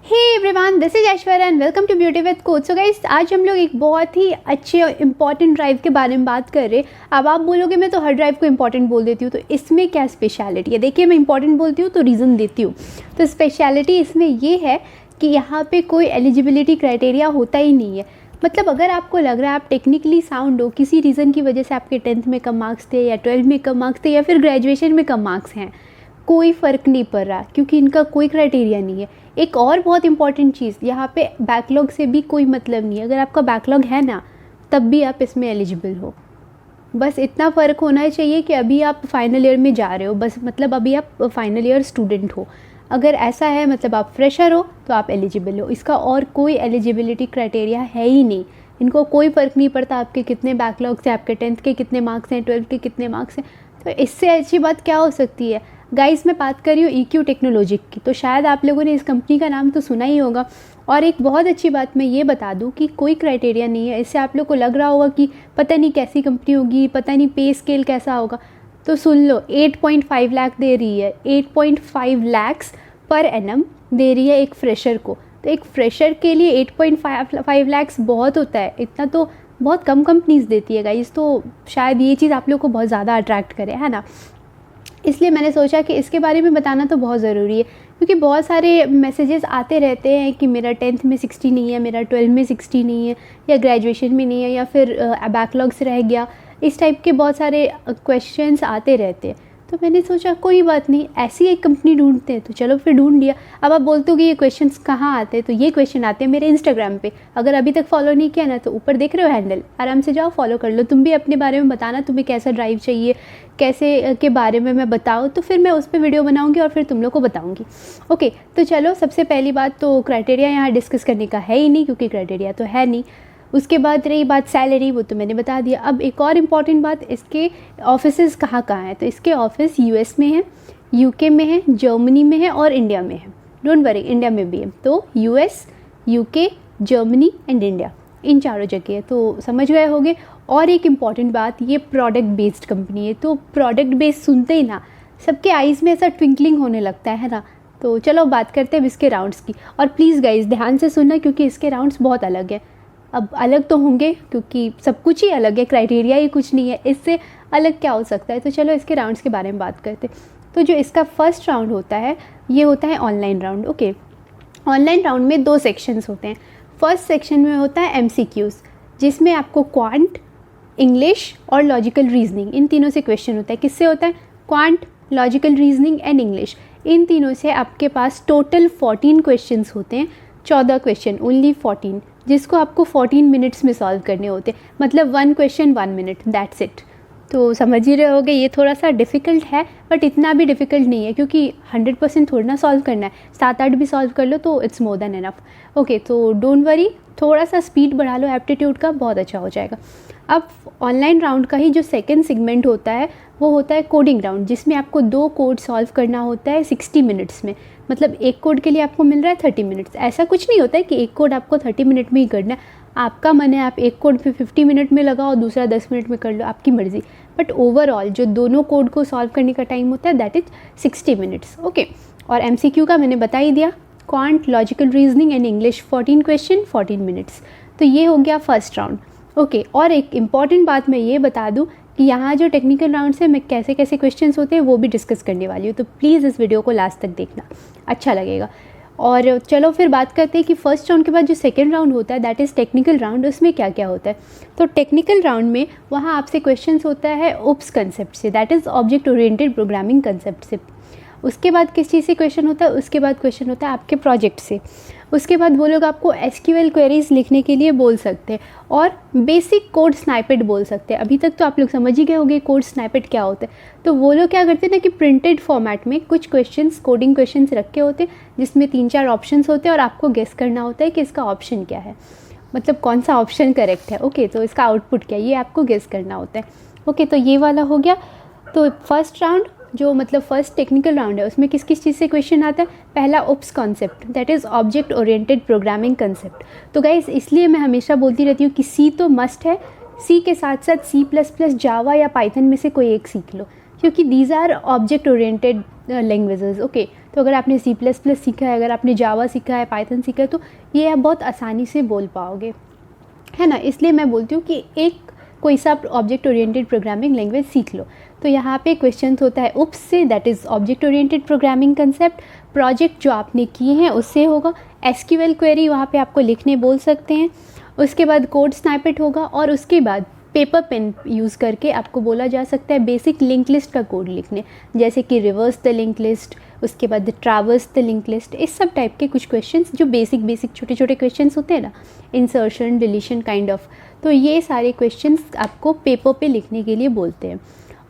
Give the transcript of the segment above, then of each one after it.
Hey everyone, this is Aishwarya and welcome to beauty with coach. So guys, आज हम लोग एक बहुत ही अच्छे और इम्पॉर्टेंट ड्राइव के बारे में बात कर रहे हैं। अब आप बोलोगे मैं तो हर ड्राइव को इम्पॉर्टेंट बोल देती हूँ, तो इसमें क्या स्पेशलिटी है? देखिए, मैं इंपॉर्टेंट बोलती हूँ तो रीज़न देती हूँ। तो स्पेशलिटी इसमें ये है कि यहाँ पे कोई एलिजिबिलिटी क्राइटेरिया होता ही नहीं है। मतलब अगर आपको लग रहा है आप टेक्निकली साउंड हो, किसी रीज़न की वजह से आपके 10th में कम मार्क्स थे या 12th में कम मार्क्स थे या फिर ग्रेजुएशन में कम मार्क्स हैं, कोई फ़र्क नहीं पड़ रहा क्योंकि इनका कोई क्राइटेरिया नहीं है। एक और बहुत इंपॉर्टेंट चीज़, यहाँ पे बैकलॉग से भी कोई मतलब नहीं है। अगर आपका बैकलॉग है ना, तब भी आप इसमें एलिजिबल हो। बस इतना फ़र्क होना चाहिए कि अभी आप फाइनल ईयर में जा रहे हो, बस मतलब अभी आप फाइनल ईयर स्टूडेंट हो। अगर ऐसा है मतलब आप फ्रेशर हो तो आप एलिजिबल हो। इसका और कोई एलिजिबिलिटी क्राइटेरिया है ही नहीं। इनको कोई फ़र्क नहीं पड़ता आपके कितने बैकलॉग्स हैं, आपके 10th के कितने मार्क्स हैं, 12th के कितने मार्क्स हैं। तो इससे अच्छी बात क्या हो सकती है? गाइस, मैं बात कर रही हूँ EQ टेक्नोलॉजी की। तो शायद आप लोगों ने इस कंपनी का नाम तो सुना ही होगा। और एक बहुत अच्छी बात मैं ये बता दूँ कि कोई क्राइटेरिया नहीं है। इससे आप लोग को लग रहा होगा कि पता नहीं कैसी कंपनी होगी, पता नहीं पे स्केल कैसा होगा। तो सुन लो, 8.5 लाख दे रही है, 8.5 लाख्स पर एनम दे रही है एक फ्रेशर को। तो एक फ्रेशर के लिए 8.5 लाख्स बहुत होता है। इतना तो बहुत कम कंपनीज देती है गाइस। तो शायद ये चीज़ आप लोग को बहुत ज़्यादा अट्रैक्ट करे, है ना। इसलिए मैंने सोचा कि इसके बारे में बताना तो बहुत ज़रूरी है, क्योंकि बहुत सारे मैसेजेस आते रहते हैं कि मेरा 10th में 60 नहीं है, मेरा 12th में 60 नहीं है, या ग्रेजुएशन में नहीं है, या फिर बैकलॉग्स रह गया। इस टाइप के बहुत सारे क्वेश्चंस आते रहते हैं। तो मैंने सोचा कोई बात नहीं, ऐसी एक कंपनी ढूंढते हैं। तो चलो फिर ढूंढ लिया। अब आप बोलते हो कि ये क्वेश्चंस कहाँ आते हैं? तो ये क्वेश्चन आते हैं मेरे इंस्टाग्राम पे। अगर अभी तक फॉलो नहीं किया ना, तो ऊपर देख रहे हो हैंडल, आराम से जाओ फॉलो कर लो। तुम भी अपने बारे में बताना, तुम्हें कैसा ड्राइव चाहिए, कैसे के बारे में मैं बताऊँ, तो फिर मैं उस पर वीडियो बनाऊँगी और फिर तुम लोग को बताऊँगी। ओके, तो चलो, सबसे पहली बात तो क्राइटेरिया यहाँ डिस्कस करने का है ही नहीं, क्योंकि क्राइटेरिया तो है नहीं। उसके बाद रही बात सैलरी, वो तो मैंने बता दिया। अब एक और इम्पॉर्टेंट बात, इसके ऑफिसेज़ कहाँ कहाँ हैं? तो इसके ऑफिस US में है, UK में है, जर्मनी में है और इंडिया में है। डोंट वरी, इंडिया में भी है। तो US, UK, Germany and India, इन चारों जगह है। तो समझ गए होंगे। और एक इम्पॉर्टेंट बात, ये प्रोडक्ट बेस्ड कंपनी है। तो प्रोडक्ट बेस्ड सुनते ही ना सबके आइज़ में ऐसा ट्विंकलिंग होने लगता है ना। तो चलो बात करते हैं इसके राउंड्स की। और प्लीज़ गाइज ध्यान से सुनना, क्योंकि इसके राउंड्स बहुत अलग है। अब अलग तो होंगे क्योंकि सब कुछ ही अलग है, क्राइटेरिया ही कुछ नहीं है, इससे अलग क्या हो सकता है। तो चलो इसके राउंड्स के बारे में बात करते हैं। तो जो इसका फर्स्ट राउंड होता है, ये होता है online round. Okay, online round में 2 सेक्शंस होते हैं। फर्स्ट सेक्शन में होता है MCQs, जिसमें आपको क्वांट, इंग्लिश और लॉजिकल रीजनिंग, इन तीनों से क्वेश्चन होता है। किससे होता है? Quant, logical reasoning and English. इन तीनों से आपके पास टोटल 14 क्वेश्चंस होते हैं। 14 क्वेश्चन, ओनली 14, जिसको आपको 14 मिनट्स में सॉल्व करने होते हैं। मतलब 1 क्वेश्चन 1 मिनट, दैट्स इट। तो समझ ही रहे होगे, ये थोड़ा सा डिफ़िकल्ट है, बट इतना भी डिफ़िकल्ट नहीं है, क्योंकि 100% थोड़ा ना सॉल्व करना है। 7-8 भी सॉल्व कर लो तो it's more than enough. Okay, तो डोंट वरी, थोड़ा सा स्पीड बढ़ा लो एप्टीट्यूड का, बहुत अच्छा हो जाएगा। अब ऑनलाइन राउंड का ही जो सेकेंड सेगमेंट होता है, वो होता है कोडिंग राउंड, जिसमें आपको 2 कोड सॉल्व करना होता है 60 मिनट्स में। मतलब एक कोड के लिए आपको मिल रहा है 30 मिनट्स। ऐसा कुछ नहीं होता है कि एक कोड आपको 30 मिनट में ही करना है। आपका मन है आप एक कोड पे 50 मिनट में लगाओ, दूसरा 10 मिनट में कर लो, आपकी मर्ज़ी। बट ओवरऑल जो दोनों कोड को सॉल्व करने का टाइम होता है, दैट इज़ 60 मिनट्स। ओके, और MCQ का मैंने बता ही दिया, quant, logical reasoning and English, 14 question 14 minutes. तो ये हो गया फर्स्ट राउंड। ओके, और एक इम्पॉर्टेंट बात मैं ये बता दूँ कि यहाँ जो टेक्निकल राउंड से मैं कैसे कैसे क्वेश्चंस होते हैं वो भी डिस्कस करने वाली हूँ। तो प्लीज़ इस वीडियो को लास्ट तक देखना, अच्छा लगेगा। और चलो फिर बात करते हैं कि फर्स्ट राउंड के बाद जो सेकंड राउंड होता है, दैट इज़ टेक्निकल राउंड। उसमें क्या क्या होता है? तो टेक्निकल राउंड में वहाँ आपसे क्वेश्चंस होता है OOPS कंसेप्ट से, that is object oriented programming concept से। उसके बाद किस चीज़ से क्वेश्चन होता है? उसके बाद क्वेश्चन होता है आपके प्रोजेक्ट से। उसके बाद वो लोग आपको SQL क्वेरीज लिखने के लिए बोल सकते हैं, और बेसिक कोड स्नाइपेट बोल सकते हैं। अभी तक तो आप लोग समझ ही गए होंगे कोड स्नाइपेट क्या होता है। तो वो लोग क्या करते हैं ना कि प्रिंटेड फॉर्मेट में कुछ क्वेश्चंस, कोडिंग क्वेश्चंस रखे होते हैं, जिसमें 3-4 ऑप्शंस होते हैं और आपको गेस करना होता है कि इसका ऑप्शन क्या है, मतलब कौन सा ऑप्शन करेक्ट है। ओके, तो इसका आउटपुट क्या है, ये आपको गेस करना होता है। ओके, तो ये वाला हो गया। तो फर्स्ट राउंड जो मतलब फर्स्ट टेक्निकल राउंड है, उसमें किस किस चीज़ से क्वेश्चन आता है? पहला OOPS concept, that is object oriented programming concept. तो गाइस, इसलिए मैं हमेशा बोलती रहती हूँ कि C तो मस्ट है, C के साथ साथ C++, जावा या पाइथन में से कोई एक सीख लो, क्योंकि these are object oriented languages. Okay, तो अगर आपने C++ सीखा है, अगर आपने जावा सीखा है, पाइथन सीखा है, तो ये आप बहुत आसानी से बोल पाओगे, है ना। इसलिए मैं बोलती हूँ कि एक कोई सा ऑब्जेक्ट ओरिएंटेड प्रोग्रामिंग लैंग्वेज सीख लो। तो यहाँ पे क्वेश्चन होता है उप्स से, that is object oriented programming concept. Project जो आपने किए हैं उससे होगा। SQL क्वेरी वहाँ पे आपको लिखने बोल सकते हैं। उसके बाद कोड स्नैपेट होगा, और उसके बाद पेपर पेन यूज़ करके आपको बोला जा सकता है बेसिक लिंक लिस्ट का कोड लिखने, जैसे कि रिवर्स द लिंक लिस्ट, उसके बाद ट्रैवर्स द लिंक लिस्ट, इस सब टाइप के कुछ क्वेश्चंस जो बेसिक छोटे छोटे क्वेश्चंस होते हैं ना, इंसर्शन डिलीशन काइंड ऑफ। तो ये सारे क्वेश्चंस आपको पेपर पे लिखने के लिए बोलते हैं।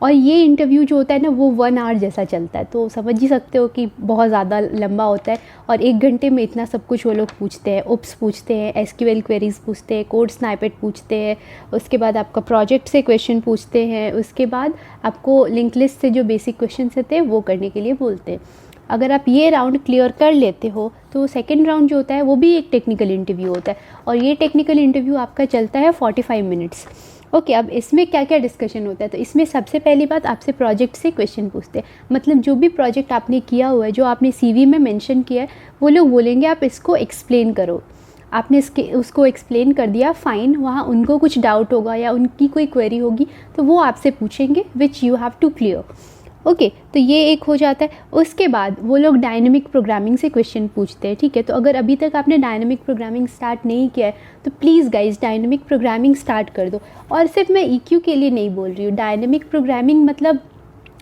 और ये इंटरव्यू जो होता है ना, वो 1 आवर जैसा चलता है, तो समझ ही सकते हो कि बहुत ज़्यादा लंबा होता है। और 1 घंटे में इतना सब कुछ वो लोग पूछते हैं। उप्स पूछते हैं, SQL क्वेरीज पूछते हैं, कोड स्नैपेट पूछते हैं, उसके बाद आपका प्रोजेक्ट से क्वेश्चन पूछते हैं, उसके बाद आपको लिंक लिस्ट से जो बेसिक क्वेश्चन होते हैं वो करने के लिए बोलते हैं। अगर आप ये राउंड क्लियर कर लेते हो तो सेकेंड राउंड जो होता है वो भी एक टेक्निकल इंटरव्यू होता है, और ये टेक्निकल इंटरव्यू आपका चलता है 45 मिनट्स। ओके, अब इसमें क्या क्या डिस्कशन होता है, तो इसमें सबसे पहली बात आपसे प्रोजेक्ट से क्वेश्चन पूछते हैं। मतलब जो भी प्रोजेक्ट आपने किया हुआ है, जो आपने CV में मेंशन किया है, वो लोग बोलेंगे आप इसको एक्सप्लेन करो। आपने उसको एक्सप्लेन कर दिया, फ़ाइन। वहाँ उनको कुछ डाउट होगा या उनकी कोई क्वेरी होगी तो वो आपसे पूछेंगे, which you have to clear. Okay, तो ये एक हो जाता है। उसके बाद वो लोग डायनेमिक प्रोग्रामिंग से क्वेश्चन पूछते हैं, ठीक है। तो अगर अभी तक आपने डायनेमिक प्रोग्रामिंग स्टार्ट नहीं किया है तो please guys dynamic programming start कर दो। और सिर्फ मैं EQ के लिए नहीं बोल रही हूँ, डायनेमिक प्रोग्रामिंग मतलब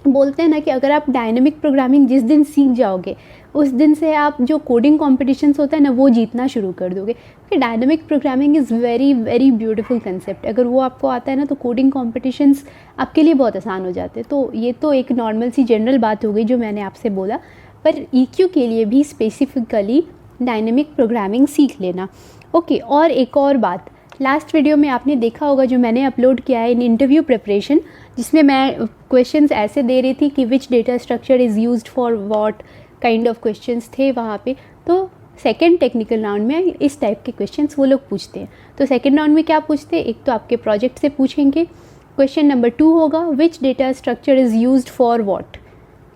बोलते हैं ना कि अगर आप डायनेमिक प्रोग्रामिंग जिस दिन सीख जाओगे उस दिन से आप जो कोडिंग कॉम्पिटिशन्स होता है ना वो जीतना शुरू कर दोगे, क्योंकि dynamic programming is very very beautiful concept. अगर वो आपको आता है ना तो कोडिंग कॉम्पिटिशन्स आपके लिए बहुत आसान हो जाते हैं। तो ये तो एक नॉर्मल सी जनरल बात हो गई जो मैंने आपसे बोला, पर EQ के लिए भी स्पेसिफिकली डायनेमिक प्रोग्रामिंग सीख लेना। ओके, और एक और बात, लास्ट वीडियो में आपने देखा होगा जो मैंने अपलोड किया है इन इंटरव्यू प्रिपरेशन, जिसमें मैं क्वेश्चंस ऐसे दे रही थी कि which data structure is used for what kind of questions थे वहाँ पे। तो सेकेंड टेक्निकल राउंड में इस टाइप के क्वेश्चंस वो लोग पूछते हैं। तो सेकेंड राउंड में क्या पूछते हैं, एक तो आपके प्रोजेक्ट से पूछेंगे। क्वेश्चन नंबर 2 होगा which data structure is used for what.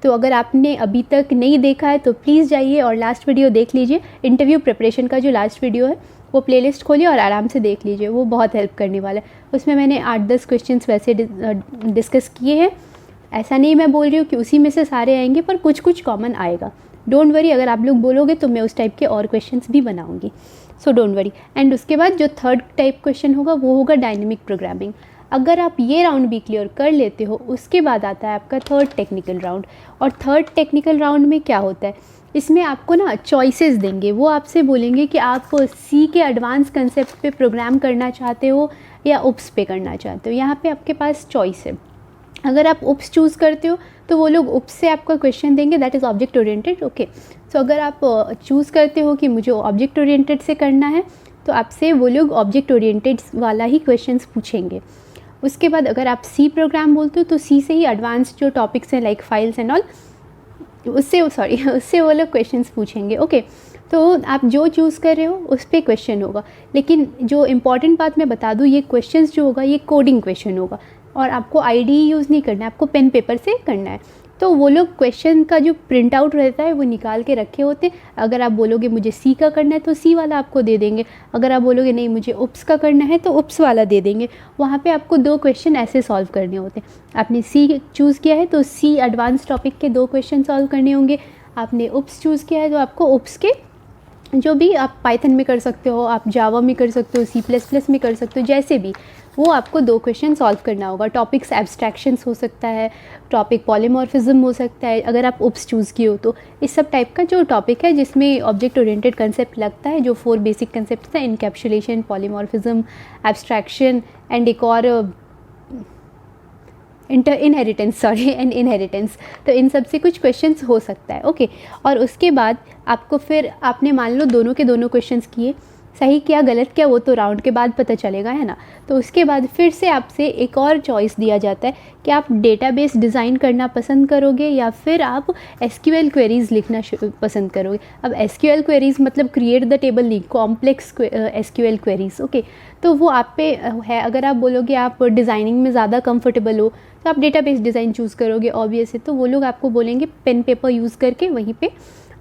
तो अगर आपने अभी तक नहीं देखा है तो प्लीज़ जाइए और लास्ट वीडियो देख लीजिए। इंटरव्यू प्रिपरेशन का जो लास्ट वीडियो है वो प्लेलिस्ट खोलिए और आराम से देख लीजिए, वो बहुत हेल्प करने वाला है। उसमें मैंने 8-10 क्वेश्चंस वैसे डिस्कस किए हैं। ऐसा नहीं मैं बोल रही हूँ कि उसी में से सारे आएंगे, पर कुछ कुछ कॉमन आएगा। डोंट वरी, अगर आप लोग बोलोगे तो मैं उस टाइप के और क्वेश्चंस भी बनाऊंगी, सो डोंट वरी। एंड उसके बाद जो थर्ड टाइप क्वेश्चन होगा वो होगा डायनेमिक प्रोग्रामिंग। अगर आप ये राउंड भी क्लियर कर लेते हो उसके बाद आता है आपका थर्ड टेक्निकल राउंड। और थर्ड टेक्निकल राउंड में क्या होता है, इसमें आपको ना चॉइसेस देंगे। वो आपसे बोलेंगे कि आप C के एडवांस कंसेप्ट पे प्रोग्राम करना चाहते हो या उप्स पे करना चाहते हो। यहाँ पे आपके पास चॉइस है। अगर आप उप्स चूज़ करते हो तो वो लोग उप्स से आपका क्वेश्चन देंगे, that is object oriented. Okay, so अगर आप चूज़ करते हो कि मुझे ऑब्जेक्ट ओरिएंटेड से करना है तो आपसे वो लोग ऑब्जेक्ट ओरिएंटेड वाला ही क्वेश्चंस पूछेंगे। उसके बाद अगर आप C प्रोग्राम बोलते हो तो C से ही एडवांस जो टॉपिक्स हैं लाइक फाइल्स एंड ऑल, उससे वो लोग क्वेश्चंस पूछेंगे। ओके, तो आप जो चूज़ कर रहे हो उस पर क्वेश्चन होगा। लेकिन जो इम्पॉर्टेंट बात मैं बता दूँ, ये क्वेश्चंस जो होगा ये कोडिंग क्वेश्चन होगा और आपको IDE यूज़ नहीं करना है, आपको पेन पेपर से करना है। तो वो लोग क्वेश्चन का जो प्रिंट आउट रहता है वो निकाल के रखे होते हैं। अगर आप बोलोगे मुझे C का करना है तो C वाला आपको दे देंगे, अगर आप बोलोगे नहीं मुझे उप्स का करना है तो उप्स वाला दे देंगे। वहाँ पे आपको 2 क्वेश्चन ऐसे सॉल्व करने होते हैं। आपने C चूज़ किया है तो C एडवांस टॉपिक के 2 क्वेश्चन सॉल्व करने होंगे। आपने उप्स चूज़ किया है तो आपको उप्स के जो भी, आप पाइथन में कर सकते हो, आप जावा में कर सकते हो, C++ में कर सकते हो, जैसे भी वो आपको 2 क्वेश्चन सॉल्व करना होगा। टॉपिक्स एब्स्ट्रैक्शंस हो सकता है, टॉपिक पॉलीमॉर्फिज्म हो सकता है अगर आप उप्स चूज़ किए हो तो। इस सब टाइप का जो टॉपिक है जिसमें ऑब्जेक्ट ओरिएंटेड कंसेप्ट लगता है, जो 4 बेसिक कंसेप्ट हैं, इनकैप्सुलेशन, पॉलीमॉर्फिज्म, एब्स्ट्रैक्शन एंड एक और इनहेरिटेंस। तो इन सब से कुछ क्वेश्चंस हो सकता है। ओके, और उसके बाद आपको फिर आपने मान लो दोनों के दोनों क्वेश्चंस किए, सही किया गलत किया वो तो राउंड के बाद पता चलेगा, है ना। तो उसके बाद फिर से आपसे एक और चॉइस दिया जाता है कि आप डेटाबेस डिज़ाइन करना पसंद करोगे या फिर आप एसक्यूएल क्वेरीज़ लिखना पसंद करोगे। अब एसक्यूएल क्वेरीज़ मतलब क्रिएट द टेबल नहीं, कॉम्प्लेक्स एसक्यूएल क्वेरीज़, ओके। तो वो आप पे है। अगर आप बोलोगे आप डिज़ाइनिंग में ज़्यादा कंफर्टेबल हो तो आप डेटाबेस डिज़ाइन चूज़ करोगे ऑब्वियस है, तो वो लोग आपको बोलेंगे पेन पेपर यूज़ करके वहीं पे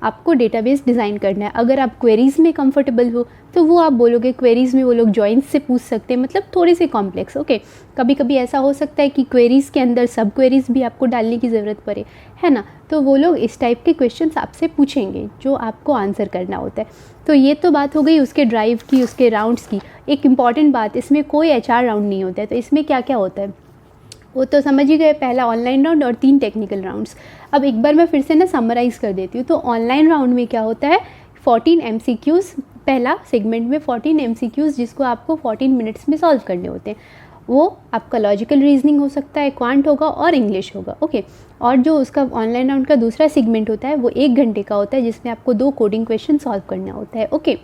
आपको डेटाबेस डिज़ाइन करना है। अगर आप क्वेरीज़ में कंफर्टेबल हो तो वो आप बोलोगे क्वेरीज़ में वो लोग जॉइंट्स से पूछ सकते हैं, मतलब थोड़े से कॉम्प्लेक्स, ओके। कभी कभी ऐसा हो सकता है कि क्वेरीज़ के अंदर सब क्वेरीज़ भी आपको डालने की ज़रूरत पड़े, है ना। तो वो लोग इस टाइप के क्वेश्चंस आपसे पूछेंगे जो आपको आंसर करना होता है। तो ये तो बात हो गई उसके ड्राइव की, उसके राउंड्स की। एक इम्पॉर्टेंट बात, इसमें कोई HR राउंड नहीं होता है। तो इसमें क्या क्या होता है वो तो समझ ही गए, पहला ऑनलाइन राउंड और 3 टेक्निकल राउंड्स। अब एक बार मैं फिर से ना समराइज़ कर देती हूँ। तो ऑनलाइन राउंड में क्या होता है, 14 MCQs, पहला सेगमेंट में 14 MCQs जिसको आपको 14 मिनट्स में सॉल्व करने होते हैं। वो आपका लॉजिकल रीजनिंग हो सकता है, क्वांट होगा और इंग्लिश होगा, ओके। और जो उसका ऑनलाइन राउंड का दूसरा सेगमेंट होता है वो 1 घंटे का होता है जिसमें आपको 2 कोडिंग क्वेश्चन सॉल्व करना होता है, ओके।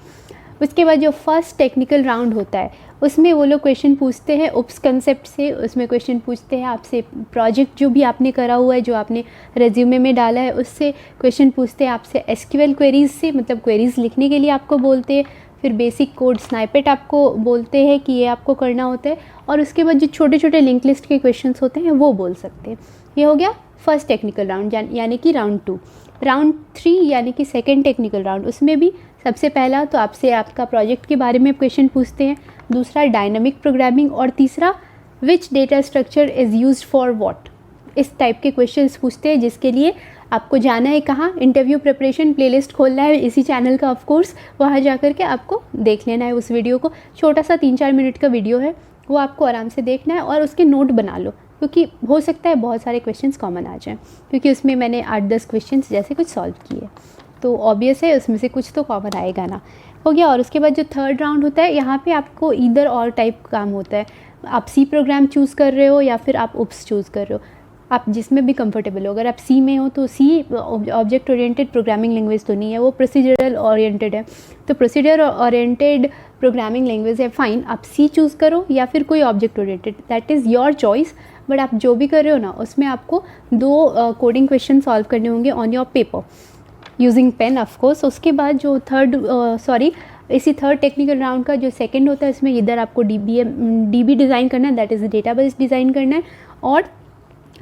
उसके बाद जो फर्स्ट टेक्निकल राउंड होता है उसमें वो लोग क्वेश्चन पूछते हैं उप्स कंसेप्ट से। उसमें क्वेश्चन पूछते हैं आपसे प्रोजेक्ट जो भी आपने करा हुआ है, जो आपने रेज्यूमे में डाला है, उससे क्वेश्चन पूछते हैं आपसे एसक्यूएल क्वेरीज़ से, मतलब क्वेरीज़ लिखने के लिए आपको बोलते हैं। फिर बेसिक कोड स्नाइपेट आपको बोलते हैं कि ये आपको करना होता है। और उसके बाद जो छोटे छोटे लिंक लिस्ट के क्वेश्चंस होते हैं वो बोल सकते हैं। ये हो गया फर्स्ट टेक्निकल राउंड यानी कि राउंड 2। राउंड 3 यानी कि सेकेंड टेक्निकल राउंड, उसमें भी सबसे पहला तो आपसे आपका प्रोजेक्ट के बारे में क्वेश्चन पूछते हैं, दूसरा डायनामिक प्रोग्रामिंग और तीसरा which data structure is used for what. इस टाइप के क्वेश्चंस पूछते हैं जिसके लिए आपको जाना है कहाँ, इंटरव्यू प्रिपरेशन प्लेलिस्ट खोलना है इसी चैनल का, ऑफ कोर्स वहाँ जा कर के आपको देख लेना है उस वीडियो को। छोटा सा 3-4 मिनट का वीडियो है, वो आपको आराम से देखना है और उसके नोट बना लो, क्योंकि हो सकता है बहुत सारे क्वेश्चंस कॉमन आ जाएं, क्योंकि उसमें मैंने 8-10 क्वेश्चंस जैसे कुछ सॉल्व किए, तो ऑब्वियस है उसमें से कुछ तो कॉमन आएगा ना। हो गया। और उसके बाद जो थर्ड राउंड होता है यहाँ पे आपको ईदर और टाइप काम होता है। आप सी प्रोग्राम चूज़ कर रहे हो या फिर आप उप्स चूज़ कर रहे हो, आप जिसमें भी कंफर्टेबल हो। अगर आप सी में हो तो सी ऑब्जेक्ट ओरिएंटेड प्रोग्रामिंग लैंग्वेज तो नहीं है, वो प्रोसीजरल ओरिएंटेड है। तो प्रोसीजर ओरिएंटेड प्रोग्रामिंग लैंग्वेज है, फाइन, आप सी चूज़ करो या फिर कोई object oriented, that is your choice. But आप जो भी कर रहे हो ना उसमें आपको 2 कोडिंग क्वेश्चन सॉल्व करने होंगे on your paper using pain of course. उसके बाद जो इसी थर्ड टेक्निकल राउंड का जो सेकंड होता है इसमें इधर आपको DB डिज़ाइन करना है, दैट इज़ डेटाबेस डिज़ाइन करना है और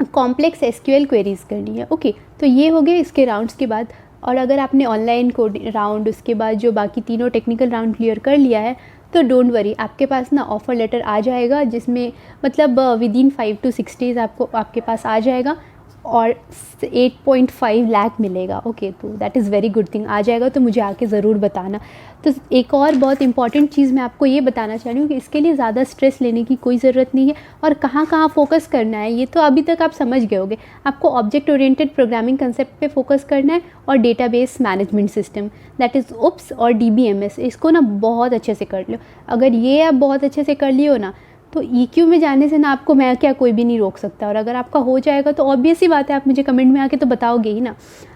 कॉम्प्लेक्स SQL क्वेरीज करनी है, ओके। तो ये हो गए इसके राउंड्स के बाद। और अगर आपने ऑनलाइन कोड राउंड उसके बाद जो बाकी तीनों टेक्निकल राउंड क्लियर कर लिया है तो डोंट वरी, आपके पास ना ऑफ़र लेटर आ जाएगा, जिसमें मतलब विदिन 5 to 6 डेज़ आपके पास आ जाएगा और 8.5 लाख मिलेगा, ओके। तो that is very good thing. आ जाएगा तो मुझे आके ज़रूर बताना। तो एक और बहुत इंपॉर्टेंट चीज़ मैं आपको ये बताना चाह रही हूँ कि इसके लिए ज़्यादा स्ट्रेस लेने की कोई ज़रूरत नहीं है और कहाँ कहाँ फोकस करना है ये तो अभी तक आप समझ गए होंगे। आपको ऑब्जेक्ट ओरिएंटेड प्रोग्रामिंग कंसेप्ट पे फोकस करना है और database management system, that is oops और DBMS, इसको ना बहुत अच्छे से कर लो। अगर ये आप बहुत अच्छे से कर लियो ना तो EQ में जाने से ना आपको मैं क्या कोई भी नहीं रोक सकता। और अगर आपका हो जाएगा तो ऑब्वियस ही बात है आप मुझे कमेंट में आके तो बताओगे ही ना।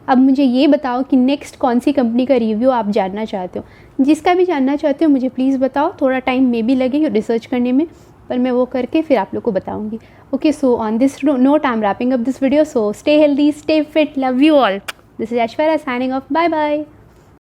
अब मुझे ये बताओ कि नेक्स्ट कौन सी कंपनी का रिव्यू आप जानना चाहते हो, जिसका भी जानना चाहते हो मुझे प्लीज़ बताओ। थोड़ा टाइम मे भी लगे रिसर्च करने में, पर मैं वो करके फिर आप लोग को बताऊँगी, okay. So on this note I am wrapping up this video. So stay healthy, stay fit, love you all. This is Aishwarya signing off, bye bye.